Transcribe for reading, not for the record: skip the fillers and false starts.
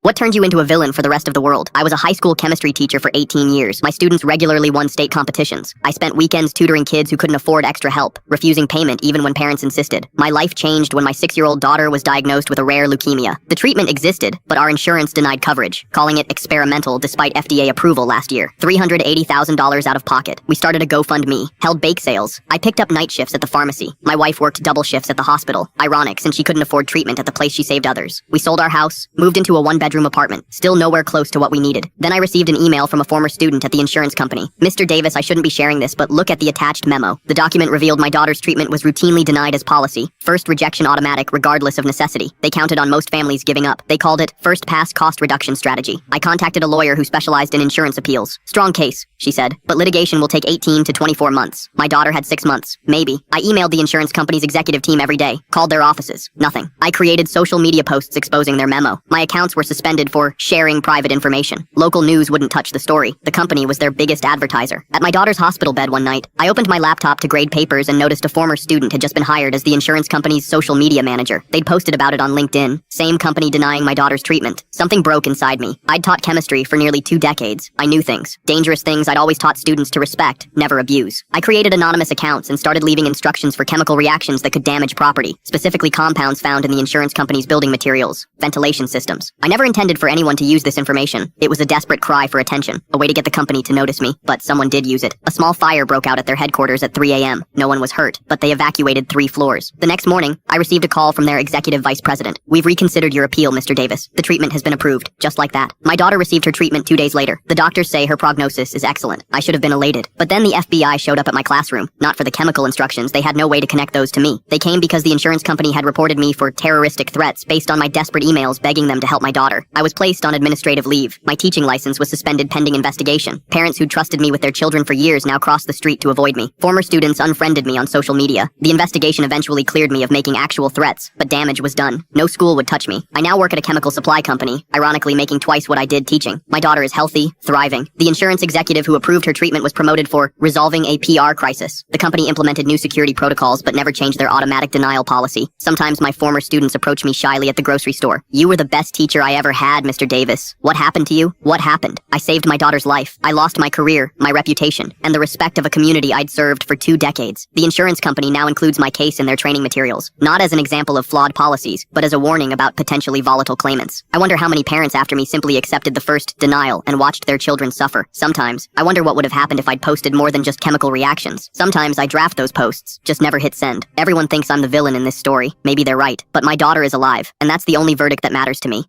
What turned you into a villain for the rest of the world? I was a high school chemistry teacher for 18 years. My students regularly won state competitions. I spent weekends tutoring kids who couldn't afford extra help, refusing payment even when parents insisted. My life changed when my 6-year-old daughter was diagnosed with a rare leukemia. The treatment existed, but our insurance denied coverage, calling it experimental despite FDA approval last year. $380,000 out of pocket. We started a GoFundMe, held bake sales. I picked up night shifts at the pharmacy. My wife worked double shifts at the hospital. Ironic, since she couldn't afford treatment at the place she saved others. We sold our house, moved into a one-bedroom apartment, still nowhere close to what we needed. Then I received an email from a former student at the insurance company. Mr. Davis, I shouldn't be sharing this, but look at the attached memo. The document revealed my daughter's treatment was routinely denied as policy. First rejection automatic, regardless of necessity. They counted on most families giving up. They called it first pass cost reduction strategy. I contacted a lawyer who specialized in insurance appeals. Strong case, she said, but litigation will take 18 to 24 months. My daughter had 6 months. Maybe. I emailed the insurance company's executive team every day, called their offices. Nothing. I created social media posts exposing their memo. My accounts were suspended for sharing private information. Local news wouldn't touch the story. The company was their biggest advertiser. At my daughter's hospital bed one night, I opened my laptop to grade papers and noticed a former student had just been hired as the insurance company's social media manager. They'd posted about it on LinkedIn. Same company denying my daughter's treatment. Something broke inside me. I'd taught chemistry for nearly 2 decades. I knew things. Dangerous things I'd always taught students to respect, never abuse. I created anonymous accounts and started leaving instructions for chemical reactions that could damage property, specifically compounds found in the insurance company's building materials, ventilation systems. I never intended for anyone to use this information. It was a desperate cry for attention, a way to get the company to notice me, but someone did use it. A small fire broke out at their headquarters at 3 a.m. No one was hurt, but they evacuated 3 floors. The next morning, I received a call from their executive vice president. We've reconsidered your appeal, Mr. Davis. The treatment has been approved. Just like that. My daughter received her treatment 2 days later. The doctors say her prognosis is excellent. I should have been elated. But then the FBI showed up at my classroom. Not for the chemical instructions. They had no way to connect those to me. They came because the insurance company had reported me for terroristic threats based on my desperate emails begging them to help my daughter. I was placed on administrative leave. My teaching license was suspended pending investigation. Parents who trusted me with their children for years now crossed the street to avoid me. Former students unfriended me on social media. The investigation eventually cleared me of making actual threats, but damage was done. No school would touch me. I now work at a chemical supply company, ironically making twice what I did teaching. My daughter is healthy, thriving. The insurance executive who approved her treatment was promoted for resolving a PR crisis. The company implemented new security protocols but never changed their automatic denial policy. Sometimes my former students approach me shyly at the grocery store. You were the best teacher I ever had, Mr. Davis. What happened to you? What happened? I saved my daughter's life. I lost my career, my reputation, and the respect of a community I'd served for 2 decades. The insurance company now includes my case in their training materials, not as an example of flawed policies, but as a warning about potentially volatile claimants. I wonder how many parents after me simply accepted the first denial and watched their children suffer. Sometimes, I wonder what would have happened if I'd posted more than just chemical reactions. Sometimes I draft those posts, just never hit send. Everyone thinks I'm the villain in this story. Maybe they're right, but my daughter is alive, and that's the only verdict that matters to me.